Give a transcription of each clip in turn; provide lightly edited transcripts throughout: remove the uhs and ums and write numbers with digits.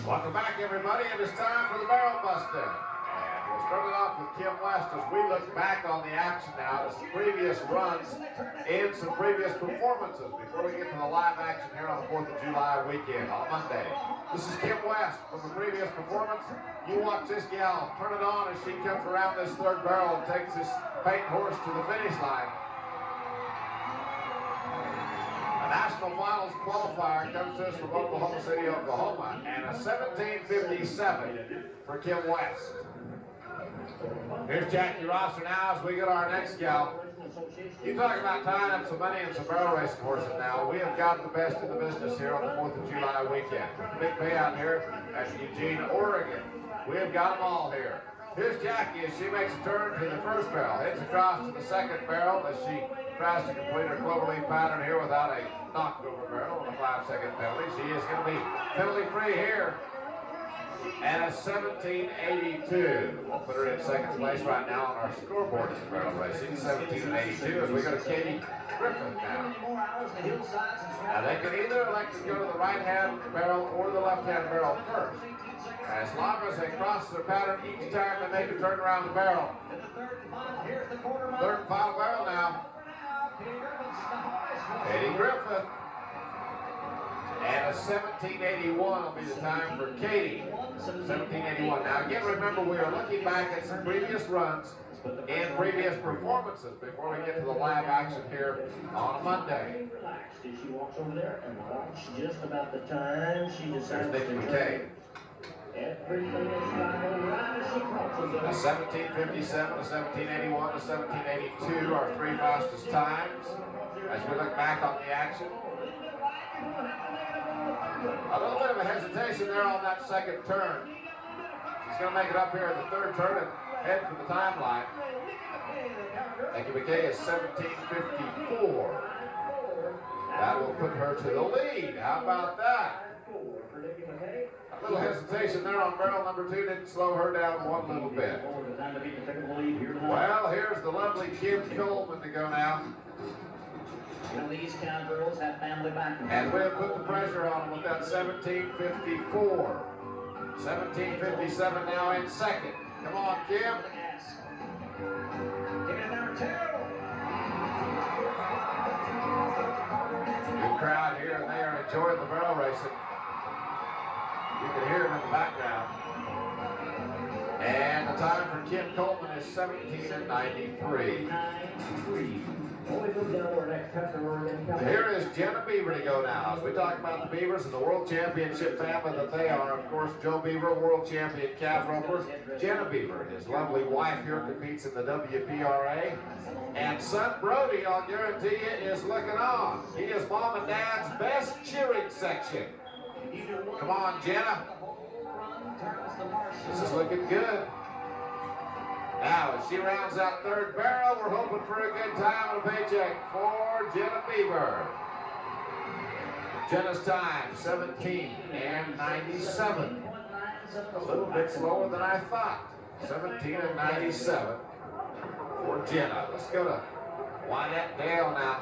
Welcome back, everybody. It is time for the Barrel Buster. And we'll start it off with Kim West as we look back on the action now, some previous runs and some previous performances before we get to the live action here on the 4th of July weekend on Monday. This is Kim West from the previous performance. You watch this gal turn it on as she comes around this third barrel and takes this paint horse to the finish line. A National Finals qualifier comes to us from Oklahoma City, Oklahoma, and a 17:57 for Kim West. Here's Jackie Rosser now as we get our next gal. You talk about tying up some money and some barrel racing horses now. We have got the best in the business here on the 4th of July weekend. Big payout here at Eugene, Oregon. We have got them all here. Here's Jackie as she makes a turn to the first barrel, heads across to the second barrel as she tries to complete her cloverleaf pattern here without a knocked over barrel and a 5-second penalty. She is going to be penalty free here at a 17:82. We'll put her in second place right now on our scoreboard in barrel racing, 17:82, as we go to Katie Griffin now. Now they can either elect to go to the right-hand barrel or the left-hand barrel first. As long as they cross their pattern each time they make a turn around the barrel. Third and final barrel now. Katie Griffin. And a 17:81 will be the time for Katie. 17:81. Now again, remember we are looking back at some previous runs and previous performances before we get to the live action here on a Monday. She walks over there and watch just about the time she decides to McKay. Everything is right as she crosses A 17:57, a 17:81, a 17:82 are three fastest times as we look back on the action. A little bit of a hesitation there on that second turn. She's going to make it up here at the third turn and head for the timeline. Nikki McKay is 17:54. That will put her to the lead. How about that? A little hesitation there on barrel number 2 didn't slow her down one little bit. Well, here's the lovely Kim Coleman to go now. You know, these cowgirls have family background. And we'll put the pressure on them with that 17:54. 17:57 now in second. Come on, Kim. Give it number 2. Good crowd here, and they are enjoying the barrel racing. You can hear them in the background. And the time for Kim Coleman is 17:93. Here is Jenna Beaver to go now. As we talk about the Beavers and the World Championship family that they are, of course, Joe Beaver, World Champion calf roper. Jenna Beaver, his lovely wife here, competes in the WPRA. And son Brody, I'll guarantee you, is looking on. He is Mom and Dad's best cheering section. Come on, Jenna. This is looking good. Now, as she rounds out third barrel, we're hoping for a good time and a paycheck for Jenna Beaver. Jenna's time, 17:97. A little bit slower than I thought. 17:97 for Jenna. Let's go to Wynette Dale now.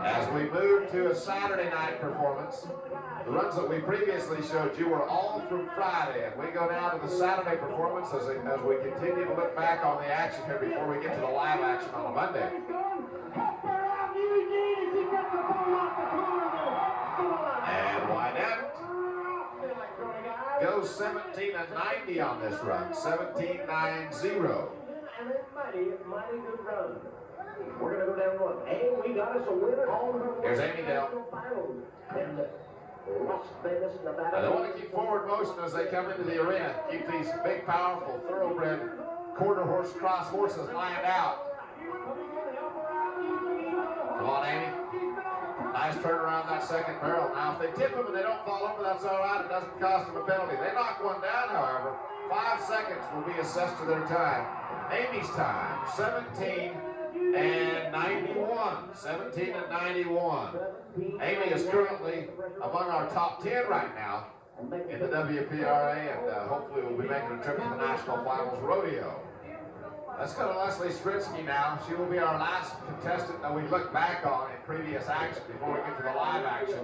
As we move to a Saturday night performance, the runs that we previously showed you were all from Friday, and we go now to the Saturday performance as we continue to look back on the action here before we get to the live action on a Monday. And Wynette goes 17:90 on this run, 17:90. Mighty good run. We're going to go down one. Hey, we got us a winner. Here's Amy Dell. They want to keep forward motion as they come into the arena. Keep these big, powerful, thoroughbred quarter horse cross horses lined out. Come on, Amy. Nice turn around that second barrel. Now, if they tip them and they don't fall over, that's all right. It doesn't cost them a penalty. They knock one down, however. 5 seconds will be assessed to their time. Amy's time, 17:91. 17:91. Amy is currently among our top 10 right now in the WPRA, and hopefully we'll be making a trip to the National Finals Rodeo Let's go to Leslie Strinsky now. She will be our last contestant that we look back on in previous action before we get to the live action.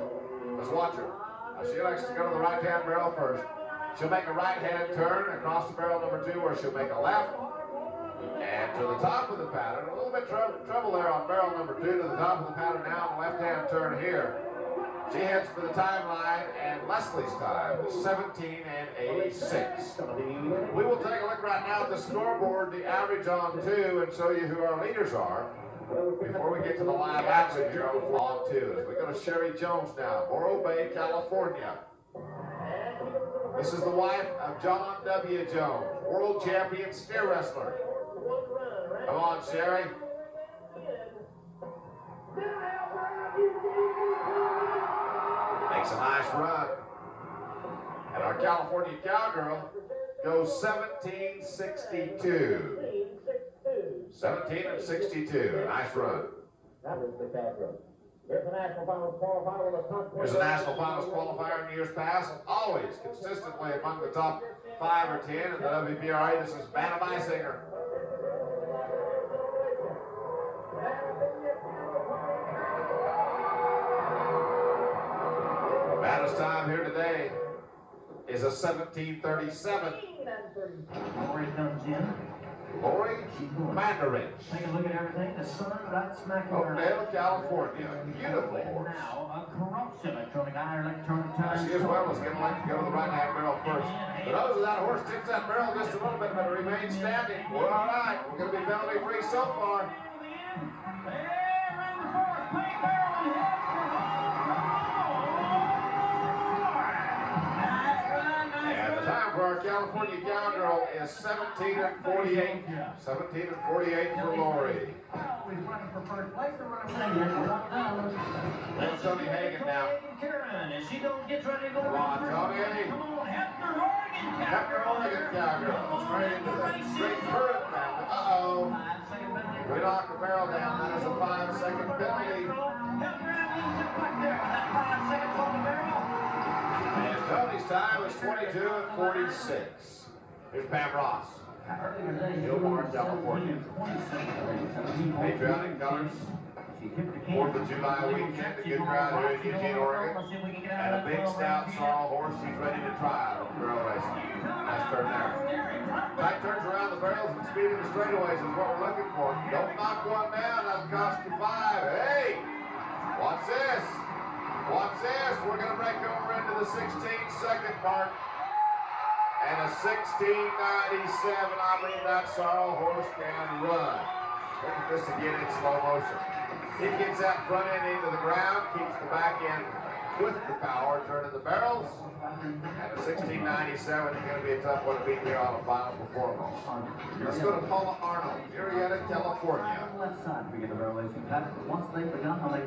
Let's watch her. Now, she likes to go to the right-hand barrel first. She'll make a right-hand turn across the barrel number 2, where she'll make a left. And to the top of the pattern, a little bit trouble there on barrel number 2, to the top of the pattern now, and left-hand turn here. She heads for the timeline, and Leslie's time is 17:86. We will take a look right now at the scoreboard, the average on 2, and show you who our leaders are before we get to the live action here on 2. As we go to Sherry Jones now, Morro Bay, California. This is the wife of John W. Jones, world champion steer wrestler. Come on, Sherry. Makes a nice run. And our California cowgirl goes 17:62. 17:62. Nice run. There's a national finals qualifier in years past, always consistently among the top 5 or 10 in the WPRA. This is Vanna Beisinger. Vanna's time here today is a 17:37. Lori comes in. Lori Mandarich. Take a look at everything. The sun right smack in her Oakdale, California. Beautiful horse. Now, a corruption electronic iron electronic time. She as well is going to like to go to the right-hand barrel first. For those of that horse tips that barrel just a little bit, but it remains standing. We're all right. We're going to be penalty-free so far. Our California cowgirl is 17:48. 17:48 for Lori. There's Tony Hagan now. Come on, Tony. Hefner Oregon cowgirl. Straight into the straight current family. Uh-oh. We knocked the barrel down. That is a 5-second penalty. And Tony's time is 22:46. Here's Pam Ross. Gilmore, California. Patriotic colors. 4th of July weekend, a good crowd here in Eugene, Oregon. And a big stout sorrel horse she's ready to try on barrel racing. Nice turn there. Tight turns around the barrels and speed in the straightaways is what we're looking for. Don't knock one down, that'll cost you 5. Hey! Watch this! Watch this, we're going to break over into the 16-second mark. And a 16:97, I mean, that sorrel horse can run. Look at this again in slow motion. It gets that front end into the ground, keeps the back end with the power, turning the barrels. And a 16:97 is going to be a tough one to beat here on a final performance. Let's go to Paula Arnold, Murrieta, California.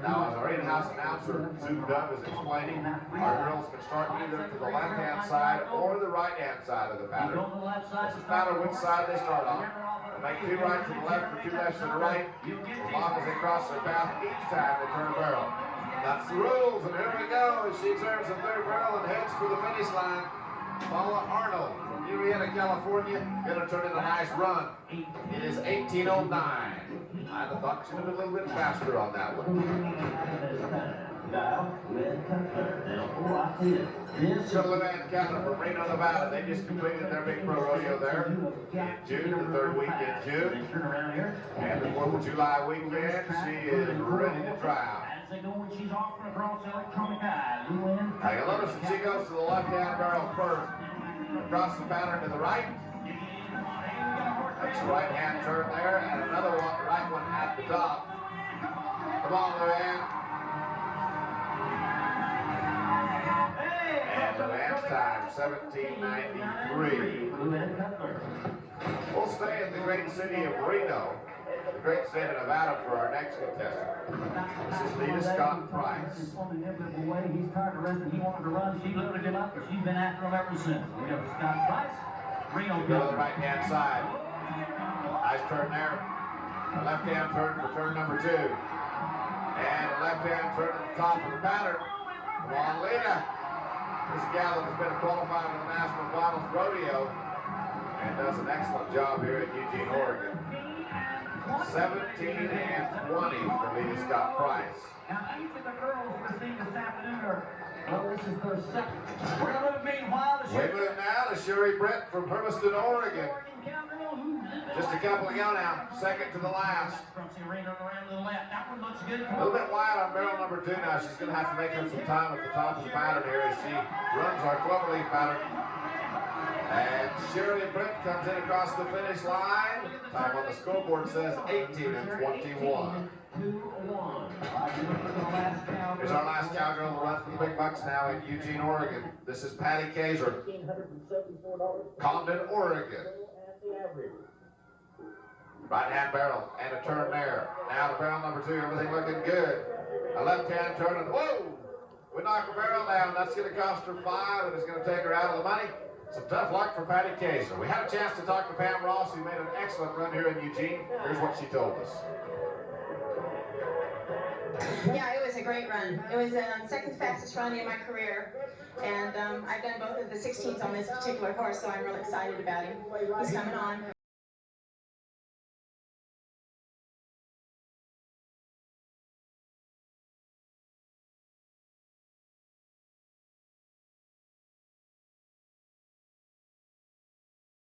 Now, as our in-house announcer, Sue Dunn, is explaining, our girls can start either to the left-hand side or the right-hand side of the pattern. It doesn't matter which side they start on. They make 2 rights to the left or 2 lefts to the right, as long as they cross their path each time they turn a barrel. That's the rules, and here we go as she turns the 3rd barrel and heads for the finish line. Paula Arnold from Murrieta, California, gonna turn in a nice run. It is 18:09. I'd have thought she'd have been a little bit faster on that one. Sullivan and Catherine from Reno, Nevada. They just completed their big pro rodeo there in June, the 3rd week in June. And the 4th of July weekend, she is ready to try out. Now you'll notice that she goes to the left-hand barrel first, across the pattern to the right. Makes a right-hand turn there, and another one, right one at the top. Come on, Luann. And Luann's time, 17:93. We'll stay in the great city of Reno, the great state of Nevada, for our next contestant. This is Lita Scott Price. He's tired of wrestling. He wanted to run. She loaded him up, but she's been after him ever since. We have Scott Price. Reno Go to the right-hand side. Nice turn there. A left-hand turn for turn number 2. And a left-hand turn at the top of the pattern. Come on, Lita. This gal has been qualified for the National Finals Rodeo and does an excellent job here at Eugene, Oregon. 17 and 20 for Lady Scott Price. Now, each of the girls received this afternoon are, well, this is their second. We're going to move meanwhile to We move now to Sherry Brett from Hermiston, Oregon. Just a couple to go now, second to the last. From Serena around to the left. That one looks good. A little bit wide on barrel number 2 now. She's going to have to make up some time at the top of the pattern here as she runs our cloverleaf pattern. And Shirley Brett comes in across the finish line. Time on the scoreboard says 18 and 21. Here's our last cowgirl to run for the big bucks now in Eugene, Oregon. This is Patty Kaiser, Condon, Oregon. Right-hand barrel and a turn there. Now to barrel number 2, everything looking good. A left-hand turn and whoa! We knock the barrel down. That's going to cost her 5 and it's going to take her out of the money. Some tough luck for Patty Kaiser. We had a chance to talk to Pam Ross, who made an excellent run here in Eugene. Here's what she told us. Yeah, it was a great run. It was the second fastest run in my career. And I've done both of the 16s on this particular horse, so I'm real excited about him. He's coming on.